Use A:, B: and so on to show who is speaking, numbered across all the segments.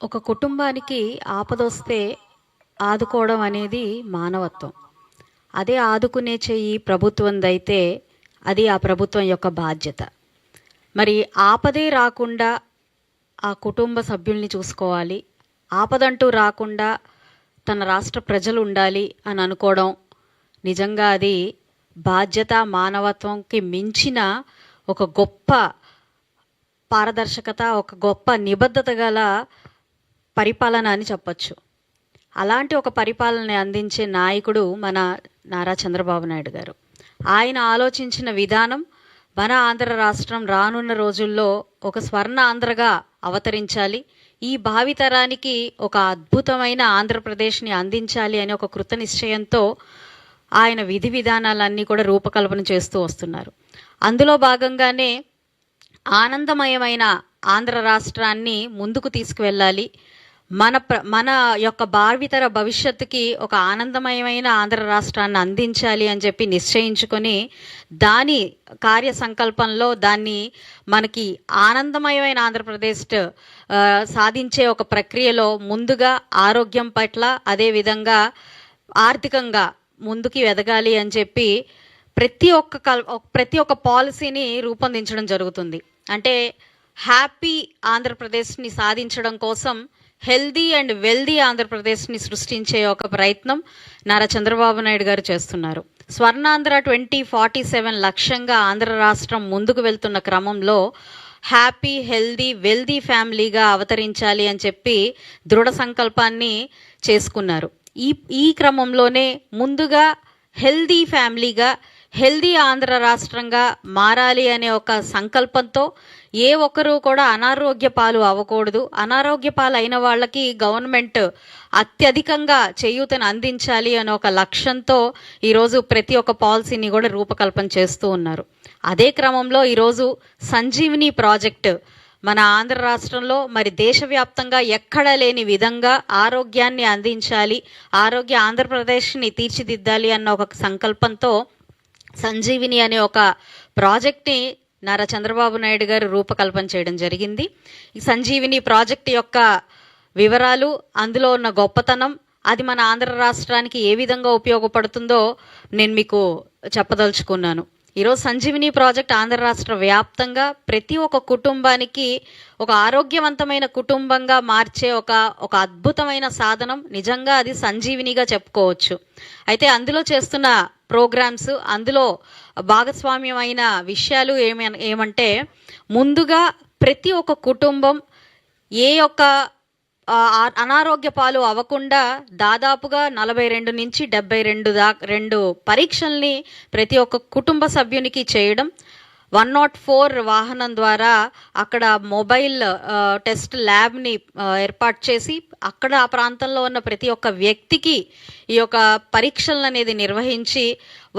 A: ఒక కుటుంబానికి ఆపదొస్తే ఆదుకోవడం అనేది మానవత్వం. అదే ఆదుకునే చెయ్యి ప్రభుత్వందైతే అది ఆ ప్రభుత్వం యొక్క బాధ్యత. మరి ఆపదే రాకుండా ఆ కుటుంబ సభ్యుల్ని చూసుకోవాలి. ఆపదంటూ రాకుండా తన రాష్ట్ర ప్రజలు ఉండాలి అని అనుకోవడం నిజంగా అది బాధ్యత, మానవత్వంకి మించిన ఒక గొప్ప పారదర్శకత, ఒక గొప్ప నిబద్ధత గల పరిపాలన అని చెప్పచ్చు. అలాంటి ఒక పరిపాలన అందించే నాయకుడు మన నారా చంద్రబాబు నాయుడు గారు. ఆయన ఆలోచించిన విధానం మన ఆంధ్ర రాష్ట్రం రానున్న రోజుల్లో ఒక స్వర్ణ ఆంధ్రగా అవతరించాలి, ఈ భావితరానికి ఒక అద్భుతమైన ఆంధ్రప్రదేశ్ని అందించాలి అనే ఒక కృత నిశ్చయంతో ఆయన విధి విధానాలన్నీ కూడా రూపకల్పన చేస్తూ వస్తున్నారు. అందులో భాగంగానే ఆనందమయమైన ఆంధ్ర రాష్ట్రాన్ని ముందుకు తీసుకువెళ్ళాలి, మన యొక్క భావితర భవిష్యత్తుకి ఒక ఆనందమయమైన ఆంధ్ర రాష్ట్రాన్ని అందించాలి అని చెప్పి నిశ్చయించుకొని దాని కార్య సంకల్పంలో దాన్ని మనకి ఆనందమయమైన ఆంధ్రప్రదేశ్ సాధించే ఒక ప్రక్రియలో ముందుగా ఆరోగ్యం పట్ల, అదేవిధంగా ఆర్థికంగా ముందుకి ఎదగాలి అని చెప్పి ప్రతి ఒక్క పాలసీని రూపొందించడం జరుగుతుంది. అంటే హ్యాపీ ఆంధ్రప్రదేశ్ని సాధించడం కోసం హెల్దీ అండ్ వెల్దీ ఆంధ్రప్రదేశ్ని సృష్టించే ఒక ప్రయత్నం నారా చంద్రబాబు నాయుడు గారు చేస్తున్నారు. స్వర్ణాంధ్ర 2047 లక్ష్యంగా ఆంధ్ర రాష్ట్రం ముందుకు వెళ్తున్న క్రమంలో హ్యాపీ, హెల్దీ, వెల్దీ ఫ్యామిలీగా అవతరించాలి అని చెప్పి దృఢ సంకల్పాన్ని చేసుకున్నారు. ఈ క్రమంలోనే ముందుగా హెల్దీ ఫ్యామిలీగా, హెల్దీ ఆంధ్ర రాష్ట్రంగా మారాలి అనే ఒక సంకల్పంతో ఏ ఒక్కరూ కూడా అనారోగ్య పాలు అవ్వకూడదు, అనారోగ్య పాలు అయిన వాళ్ళకి గవర్నమెంట్ అత్యధికంగా చేయూతను అందించాలి అనే ఒక లక్ష్యంతో ఈరోజు ప్రతి ఒక్క పాలసీని కూడా రూపకల్పన చేస్తూ ఉన్నారు. అదే క్రమంలో ఈరోజు సంజీవిని ప్రాజెక్టు మన ఆంధ్ర రాష్ట్రంలో మరి దేశవ్యాప్తంగా ఎక్కడా లేని విధంగా ఆరోగ్యాన్ని అందించాలి, ఆంధ్రప్రదేశ్ని తీర్చిదిద్దాలి అన్న ఒక సంకల్పంతో సంజీవిని అనే ఒక ప్రాజెక్ట్ని నారా చంద్రబాబు నాయుడు గారు రూపకల్పన చేయడం జరిగింది. ఈ సంజీవిని ప్రాజెక్ట్ యొక్క వివరాలు, అందులో ఉన్న గొప్పతనం, అది మన ఆంధ్ర రాష్ట్రానికి ఏ విధంగా ఉపయోగపడుతుందో నేను మీకు చెప్పదలుచుకున్నాను. ఈరోజు సంజీవిని ప్రాజెక్ట్ ఆంధ్ర రాష్ట్ర వ్యాప్తంగా ప్రతి ఒక్క కుటుంబానికి ఒక ఆరోగ్యవంతమైన కుటుంబంగా మార్చే ఒక అద్భుతమైన సాధనం. నిజంగా అది సంజీవినిగా చెప్పుకోవచ్చు. అయితే అందులో చేస్తున్న ప్రోగ్రామ్స్, అందులో భాగస్వామ్యమైన విషయాలు ఏమంటే ముందుగా ప్రతి ఒక్క కుటుంబం ఏ యొక్క అనారోగ్య పాలు అవ్వకుండా దాదాపుగా 42 నుంచి 72 పరీక్షల్ని ప్రతి ఒక్క కుటుంబ సభ్యునికి చేయడం, 104 వాహనం ద్వారా అక్కడ మొబైల్ టెస్ట్ ల్యాబ్ని ఏర్పాటు చేసి అక్కడ ఆ ప్రాంతంలో ఉన్న ప్రతి ఒక్క వ్యక్తికి ఈ యొక్క పరీక్షలను అనేది నిర్వహించి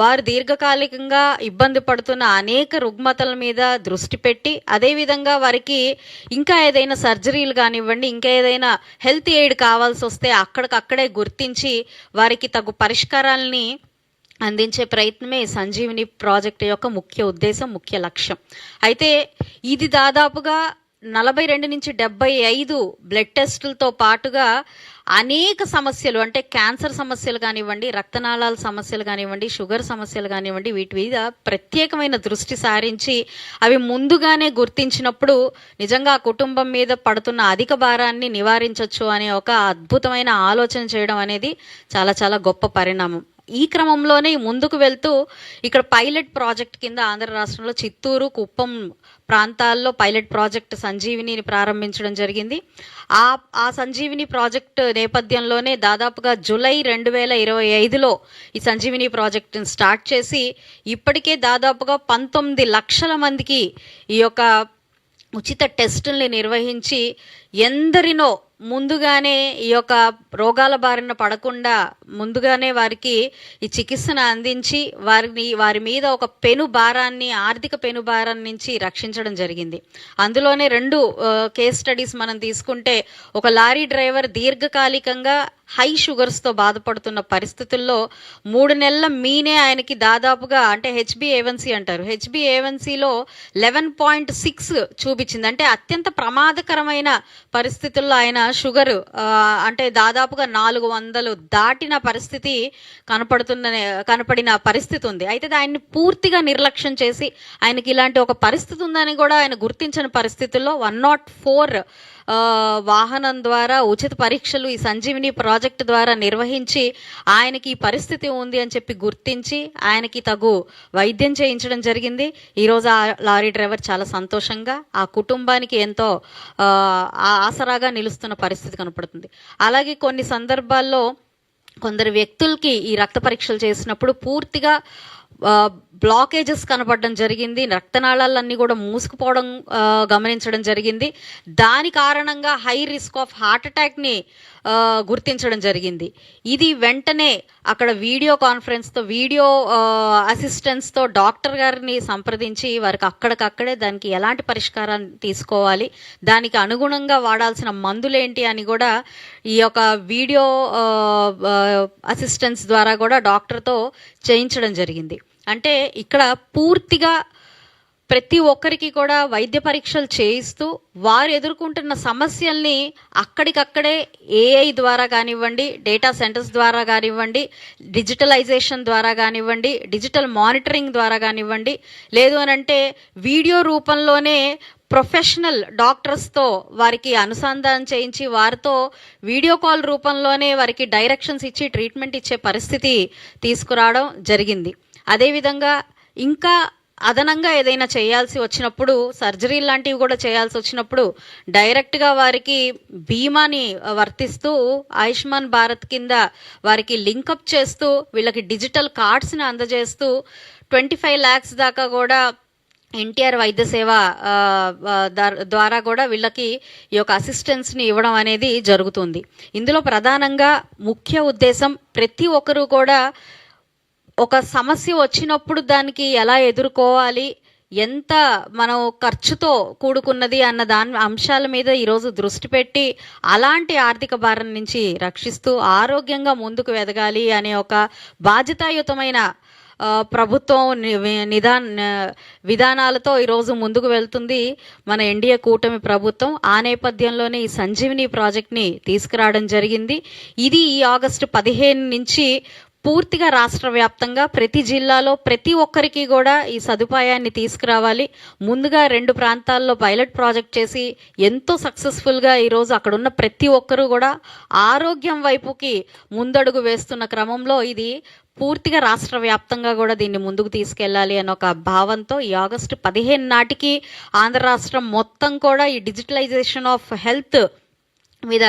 A: వారు దీర్ఘకాలికంగా ఇబ్బంది పడుతున్న అనేక రుగ్మతల మీద దృష్టి పెట్టి, అదేవిధంగా వారికి ఇంకా ఏదైనా సర్జరీలు కానివ్వండి, ఇంకా ఏదైనా హెల్త్ ఎయిడ్ కావాల్సి వస్తే అక్కడికక్కడే గుర్తించి వారికి తగు పరిష్కారాలని అందించే ప్రయత్నమే సంజీవిని ప్రాజెక్టు యొక్క ముఖ్య ఉద్దేశం, ముఖ్య లక్ష్యం. అయితే ఇది దాదాపుగా 42 నుంచి 75 బ్లడ్ టెస్టులతో పాటుగా అనేక సమస్యలు, అంటే క్యాన్సర్ సమస్యలు కానివ్వండి, రక్తనాళాల సమస్యలు కానివ్వండి, షుగర్ సమస్యలు కానివ్వండి, వీటి మీద ప్రత్యేకమైన దృష్టి సారించి అవి ముందుగానే గుర్తించినప్పుడు నిజంగా ఆ కుటుంబం మీద పడుతున్న అధిక భారాన్ని నివారించవచ్చు అనే ఒక అద్భుతమైన ఆలోచన చేయడం అనేది చాలా చాలా గొప్ప పరిణామం. ఈ క్రమంలోనే ముందుకు వెళ్తూ ఇక్కడ పైలట్ ప్రాజెక్ట్ కింద ఆంధ్ర రాష్ట్రంలో చిత్తూరు, కుప్పం ప్రాంతాల్లో పైలట్ ప్రాజెక్ట్ సంజీవినిని ప్రారంభించడం జరిగింది. ఆ సంజీవిని ప్రాజెక్ట్ నేపథ్యంలోనే దాదాపుగా జూలై 2025లో ఈ సంజీవిని ప్రాజెక్టును స్టార్ట్ చేసి ఇప్పటికే దాదాపుగా 19 లక్షల మందికి ఈ యొక్క ఉచిత టెస్టుల్ని నిర్వహించి ఎందరినో ముందుగానే ఈ యొక్క రోగాల బారిన పడకుండా ముందుగానే వారికి ఈ చికిత్సను అందించి వారి మీద ఒక ఆర్థిక పెను భారాన్ని నుంచి రక్షించడం జరిగింది. అందులోనే 2 కేస్ స్టడీస్ మనం తీసుకుంటే, ఒక లారీ డ్రైవర్ దీర్ఘకాలికంగా హై షుగర్స్తో బాధపడుతున్న పరిస్థితుల్లో 3 నెలల మీనే ఆయనకి దాదాపుగా, అంటే HbA1c అంటారు, HbA1cలో 11.6 చూపించింది. అంటే అత్యంత ప్రమాదకరమైన పరిస్థితుల్లో ఆయన షుగర్ అంటే దాదాపుగా 400 దాటిన పరిస్థితి కనపడిన పరిస్థితి ఉంది. అయితే ఆయన్ని పూర్తిగా నిర్లక్ష్యం చేసి ఆయనకి ఇలాంటి ఒక పరిస్థితి ఉందని కూడా ఆయన గుర్తించిన పరిస్థితుల్లో 104 వాహనం ద్వారా ఉచిత పరీక్షలు ఈ సంజీవిని ప్రాజెక్టు ద్వారా నిర్వహించి ఆయనకి ఈ పరిస్థితి ఉంది అని చెప్పి గుర్తించి ఆయనకి తగు వైద్యం చేయించడం జరిగింది. ఈరోజు ఆ లారీ డ్రైవర్ చాలా సంతోషంగా ఆ కుటుంబానికి ఎంతో ఆసరాగా నిలుస్తున్న పరిస్థితి కనపడుతుంది. అలాగే కొన్ని సందర్భాల్లో కొందరు వ్యక్తులకి ఈ రక్త పరీక్షలు చేసినప్పుడు పూర్తిగా బ్లాకేజెస్ కనపడడం జరిగింది. రక్తనాళాలన్నీ కూడా మూసుకుపోవడం గమనించడం జరిగింది. దాని కారణంగా హై రిస్క్ ఆఫ్ హార్ట్ అటాక్ని గుర్తించడం జరిగింది. ఇది వెంటనే అక్కడ వీడియో కాన్ఫరెన్స్తో వీడియో అసిస్టెన్స్తో డాక్టర్ గారిని సంప్రదించి వారికి అక్కడికక్కడే దానికి ఎలాంటి పరిష్కారాన్ని తీసుకోవాలి, దానికి అనుగుణంగా వాడాల్సిన మందులేంటి అని కూడా ఈ యొక్క వీడియో అసిస్టెన్స్ ద్వారా కూడా డాక్టర్తో చేయించడం జరిగింది. అంటే ఇక్కడ పూర్తిగా ప్రతి ఒక్కరికి కూడా వైద్య పరీక్షలు చేయిస్తూ వారు ఎదుర్కొంటున్న సమస్యల్ని అక్కడికక్కడే ఏఐ ద్వారా కానివ్వండి, డేటా సెంటర్స్ ద్వారా కానివ్వండి, డిజిటలైజేషన్ ద్వారా కానివ్వండి, డిజిటల్ మానిటరింగ్ ద్వారా కానివ్వండి, లేదు అనంటే వీడియో రూపంలోనే ప్రొఫెషనల్ డాక్టర్స్తో వారికి అనుసంధానం చేయించి వారితో వీడియో కాల్ రూపంలోనే వారికి డైరెక్షన్స్ ఇచ్చి ట్రీట్మెంట్ ఇచ్చే పరిస్థితి తీసుకురావడం జరిగింది. అదేవిధంగా ఇంకా అదనంగా ఏదైనా చేయాల్సి వచ్చినప్పుడు, సర్జరీ లాంటివి కూడా చేయాల్సి వచ్చినప్పుడు డైరెక్ట్గా వారికి బీమాని వర్తిస్తూ ఆయుష్మాన్ భారత్ కింద వారికి లింకప్ చేస్తూ వీళ్ళకి డిజిటల్ కార్డ్స్ని అందజేస్తూ 25 lakhs దాకా కూడా ఎన్టీఆర్ వైద్య సేవ ద్వారా కూడా వీళ్ళకి ఈ యొక్క అసిస్టెన్స్ని ఇవ్వడం అనేది జరుగుతుంది. ఇందులో ప్రధానంగా ముఖ్య ఉద్దేశం ప్రతి ఒక్కరూ కూడా ఒక సమస్య వచ్చినప్పుడు దానికి ఎలా ఎదుర్కోవాలి, ఎంత మనం ఖర్చుతో కూడుకున్నది అన్న అంశాల మీద ఈరోజు దృష్టి పెట్టి అలాంటి ఆర్థిక భారం నుంచి రక్షిస్తూ ఆరోగ్యంగా ముందుకు ఎదగాలి అనే ఒక బాధ్యతాయుతమైన ప్రభుత్వం విధానాలతో ఈరోజు ముందుకు వెళ్తుంది మన ఎన్డీఏ కూటమి ప్రభుత్వం. ఆ నేపథ్యంలోనే ఈ సంజీవిని ప్రాజెక్ట్ని తీసుకురావడం జరిగింది. ఇది ఈ ఆగస్టు 15 నుంచి పూర్తిగా రాష్ట్ర వ్యాప్తంగా ప్రతి జిల్లాలో ప్రతి ఒక్కరికి కూడా ఈ సదుపాయాన్ని తీసుకురావాలి. ముందుగా 2 ప్రాంతాల్లో పైలట్ ప్రాజెక్ట్ చేసి ఎంతో సక్సెస్ఫుల్గా ఈరోజు అక్కడ ఉన్న ప్రతి ఒక్కరూ కూడా ఆరోగ్యం వైపుకి ముందడుగు వేస్తున్న క్రమంలో ఇది పూర్తిగా రాష్ట్ర వ్యాప్తంగా కూడా దీన్ని ముందుకు తీసుకెళ్లాలి అన్న ఒక భావంతో ఈ ఆగస్టు 15 నాటికి ఆంధ్ర రాష్ట్రం మొత్తం కూడా ఈ డిజిటలైజేషన్ ఆఫ్ హెల్త్ మీద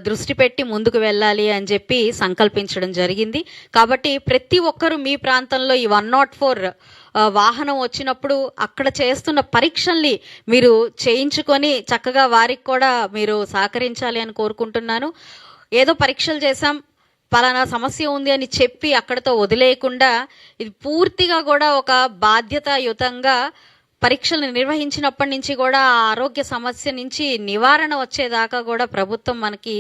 A: దృష్టి పెట్టి ముందుకు వెళ్ళాలి అని చెప్పి సంకల్పించడం జరిగింది. కాబట్టి ప్రతి ఒక్కరూ మీ ప్రాంతంలో ఈ 104 వాహనం వచ్చినప్పుడు అక్కడ చేస్తున్న పరీక్షల్ని మీరు చేయించుకొని చక్కగా వారికి కూడా మీరు సహకరించాలి అని కోరుకుంటున్నాను. ఏదో పరీక్షలు చేశాం, పలానా సమస్య ఉంది అని చెప్పి అక్కడతో వదిలేయకుండా ఇది పూర్తిగా కూడా ఒక బాధ్యతాయుతంగా పరీక్షలు నిర్వహించినప్పటి నుంచి కూడా ఆ ఆరోగ్య సమస్య నుంచి నివారణ వచ్చేదాకా కూడా ప్రభుత్వం మనకి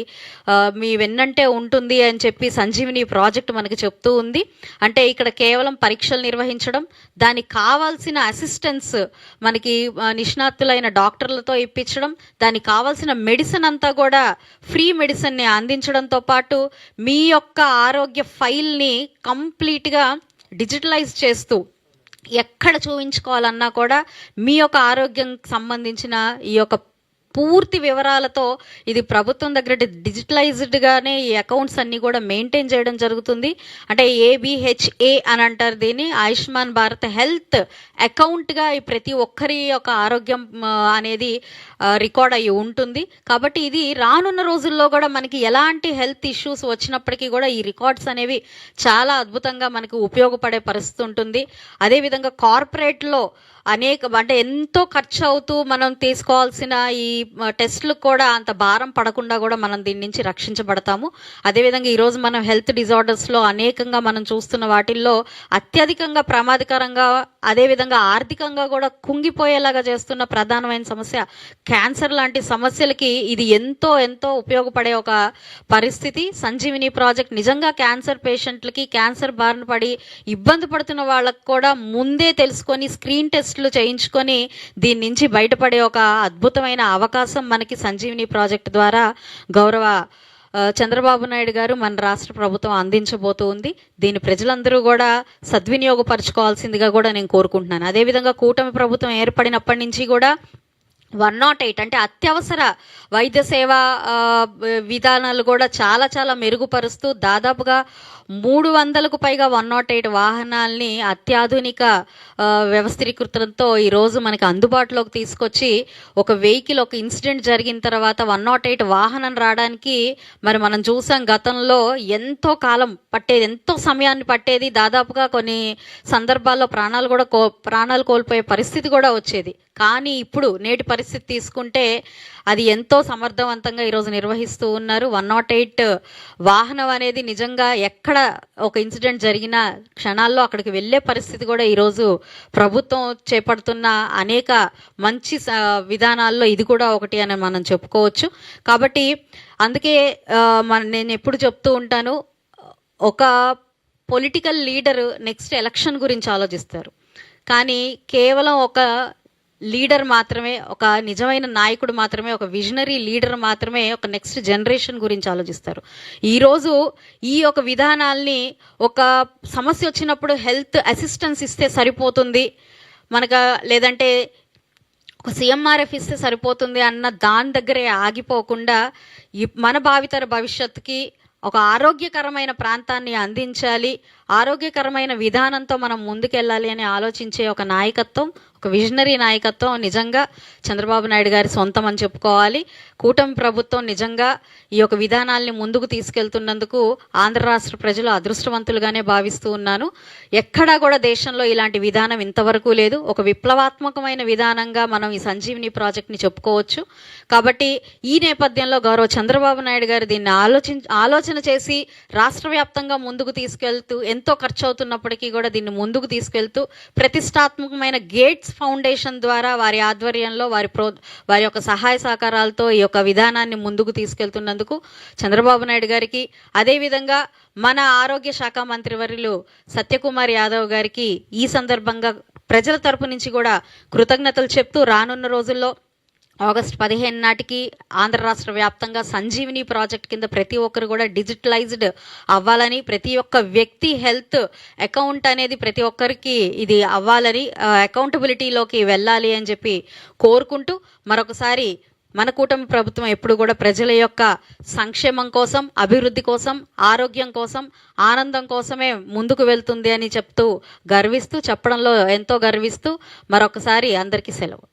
A: మీ వెన్నంటే ఉంటుంది అని చెప్పి సంజీవిని ప్రాజెక్ట్ మనకి చెప్తూ ఉంది. అంటే ఇక్కడ కేవలం పరీక్షలు నిర్వహించడం, దానికి కావాల్సిన అసిస్టెన్స్ మనకి నిష్ణాతులైన డాక్టర్లతో ఇప్పించడం, దానికి కావాల్సిన మెడిసిన్ అంతా కూడా ఫ్రీ మెడిసిన్ని అందించడంతో పాటు మీ యొక్క ఆరోగ్య ఫైల్ని కంప్లీట్గా డిజిటలైజ్ చేస్తూ ఎక్కడ చూపించుకోవాలన్నా కూడా మీ యొక్క ఆరోగ్యం సంబంధించిన ఈ యొక్క పూర్తి వివరాలతో ఇది ప్రభుత్వం దగ్గర డిజిటలైజ్డ్గానే ఈ అకౌంట్స్ అన్నీ కూడా మెయింటైన్ చేయడం జరుగుతుంది. అంటే ABHA అని అంటారు దీన్ని, ఆయుష్మాన్ భారత్ హెల్త్ అకౌంట్గా ఈ ప్రతి ఒక్కరి యొక్క ఆరోగ్యం అనేది రికార్డ్ అయ్యి ఉంటుంది. కాబట్టి ఇది రానున్న రోజుల్లో కూడా మనకి ఎలాంటి హెల్త్ ఇష్యూస్ వచ్చినప్పటికీ కూడా ఈ రికార్డ్స్ అనేవి చాలా అద్భుతంగా మనకు ఉపయోగపడే పరిస్థితి ఉంటుంది. అదేవిధంగా కార్పొరేట్లో అంటే ఎంతో ఖర్చు అవుతూ మనం తీసుకోవాల్సిన ఈ టెస్టులకు కూడా అంత భారం పడకుండా కూడా మనం దీని నుంచి రక్షించబడతాము. అదేవిధంగా ఈరోజు మనం హెల్త్ డిజార్డర్స్లో అనేకంగా మనం చూస్తున్న వాటిల్లో అత్యధికంగా ప్రమాదకరంగా అదేవిధంగా ఆర్థికంగా కూడా కుంగిపోయేలాగా చేస్తున్న ప్రధానమైన సమస్య క్యాన్సర్ లాంటి సమస్యలకి ఇది ఎంతో ఎంతో ఉపయోగపడే ఒక పరిస్థితి. సంజీవిని ప్రాజెక్ట్ నిజంగా క్యాన్సర్ పేషెంట్లకి, క్యాన్సర్ బారిన పడి ఇబ్బంది పడుతున్న వాళ్ళకు కూడా ముందే తెలుసుకొని స్క్రీన్ టెస్ట్లు చేయించుకొని దీని నుంచి బయటపడే ఒక అద్భుతమైన అవకాశం అవకాశం మనకి సంజీవిని ప్రాజెక్ట్ ద్వారా గౌరవ చంద్రబాబు నాయుడు గారు మన రాష్ట్ర ప్రభుత్వం అందించబోతూ ఉంది. దీన్ని ప్రజలందరూ కూడా సద్వినియోగపరచుకోవాల్సిందిగా కూడా నేను కోరుకుంటున్నాను. అదేవిధంగా కూటమి ప్రభుత్వం ఏర్పడినప్పటి నుంచి కూడా 108 అంటే అత్యవసర వైద్య సేవా విధానాలు కూడా చాలా చాలా మెరుగుపరుస్తూ దాదాపుగా 300కు పైగా 108 వాహనాల్ని అత్యాధునిక వ్యవస్థీకృతంతో ఈరోజు మనకి అందుబాటులోకి తీసుకొచ్చి ఒక వెహికల్ ఒక ఇన్సిడెంట్ జరిగిన తర్వాత 108 వాహనం రావడానికి మరి మనం చూసాం గతంలో ఎంతో కాలం పట్టేది, ఎంతో సమయాన్ని పట్టేది. దాదాపుగా కొన్ని సందర్భాల్లో ప్రాణాలు కోల్పోయే పరిస్థితి కూడా వచ్చేది. కానీ ఇప్పుడు నేటి పరిస్థితి తీసుకుంటే అది ఎంతో సమర్థవంతంగా ఈరోజు నిర్వహిస్తూ ఉన్నారు. 108 వాహనం అనేది నిజంగా ఎక్కడ ఒక ఇన్సిడెంట్ జరిగినా క్షణాల్లో అక్కడికి వెళ్ళే పరిస్థితి కూడా ఈరోజు ప్రభుత్వం చేపడుతున్న అనేక మంచి విధానాల్లో ఇది కూడా ఒకటి అని మనం చెప్పుకోవచ్చు. కాబట్టి అందుకే నేను ఎప్పుడు చెప్తూ ఉంటాను, ఒక పొలిటికల్ లీడర్ నెక్స్ట్ ఎలక్షన్ గురించి ఆలోచిస్తారు, కానీ కేవలం ఒక లీడర్ మాత్రమే, ఒక నిజమైన నాయకుడు మాత్రమే, ఒక విజనరీ లీడర్ మాత్రమే ఒక నెక్స్ట్ జనరేషన్ గురించి ఆలోచిస్తారు. ఈరోజు ఈ ఒక విధానాల్ని ఒక సమస్య వచ్చినప్పుడు హెల్త్ అసిస్టెన్స్ ఇస్తే సరిపోతుంది మనకు, లేదంటే ఒక CMRF ఇస్తే సరిపోతుంది అన్న దాని దగ్గరే ఆగిపోకుండా మన భావితర భవిష్యత్తుకి ఒక ఆరోగ్యకరమైన ప్రాంతాన్ని అందించాలి, ఆరోగ్యకరమైన విధానంతో మనం ముందుకెళ్ళాలి అని ఆలోచించే ఒక నాయకత్వం, ఒక విజనరీ నాయకత్వం నిజంగా చంద్రబాబు నాయుడు గారి సొంతం అని చెప్పుకోవాలి. కూటమి ప్రభుత్వం నిజంగా ఈ యొక్క విధానాల్ని ముందుకు తీసుకెళ్తున్నందుకు ఆంధ్ర రాష్ట్ర ప్రజలు అదృష్టవంతులుగానే భావిస్తూ ఉన్నాను. ఎక్కడా కూడా దేశంలో ఇలాంటి విధానం ఇంతవరకు లేదు. ఒక విప్లవాత్మకమైన విధానంగా మనం ఈ సంజీవిని ప్రాజెక్ట్ని చెప్పుకోవచ్చు. కాబట్టి ఈ నేపథ్యంలో గౌరవ చంద్రబాబు నాయుడు గారు దీన్ని ఆలోచన చేసి రాష్ట్ర వ్యాప్తంగా ముందుకు తీసుకెళ్తూ, ఎంతో ఖర్చు అవుతున్నప్పటికీ కూడా దీన్ని ముందుకు తీసుకెళ్తూ ప్రతిష్టాత్మకమైన గేట్స్ ఫౌండేషన్ ద్వారా వారి ఆధ్వర్యంలో వారి యొక్క సహాయ సహకారాలతో ఈ యొక్క విధానాన్ని ముందుకు తీసుకెళ్తున్నందుకు చంద్రబాబు నాయుడు గారికి, అదేవిధంగా మన ఆరోగ్య శాఖ మంత్రివర్యులు సత్యకుమార్ యాదవ్ గారికి ఈ సందర్భంగా ప్రజల తరపు నుంచి కూడా కృతజ్ఞతలు చెప్తూ రానున్న రోజుల్లో ఆగస్టు 15 నాటికి ఆంధ్ర రాష్ట్ర వ్యాప్తంగా సంజీవిని ప్రాజెక్ట్ కింద ప్రతి ఒక్కరు కూడా డిజిటలైజ్డ్ అవ్వాలని, ప్రతి ఒక్క వ్యక్తి హెల్త్ అకౌంట్ అనేది ప్రతి ఒక్కరికి ఇది అవ్వాలని, అకౌంటబిలిటీలోకి వెళ్ళాలి అని చెప్పి కోరుకుంటూ మరొకసారి మన కూటమి ప్రభుత్వం ఎప్పుడు కూడా ప్రజల యొక్క సంక్షేమం కోసం, అభివృద్ధి కోసం, ఆరోగ్యం కోసం, ఆనందం కోసమే ముందుకు వెళ్తుంది అని చెప్పడంలో ఎంతో గర్విస్తూ మరొకసారి అందరికీ సెలవు.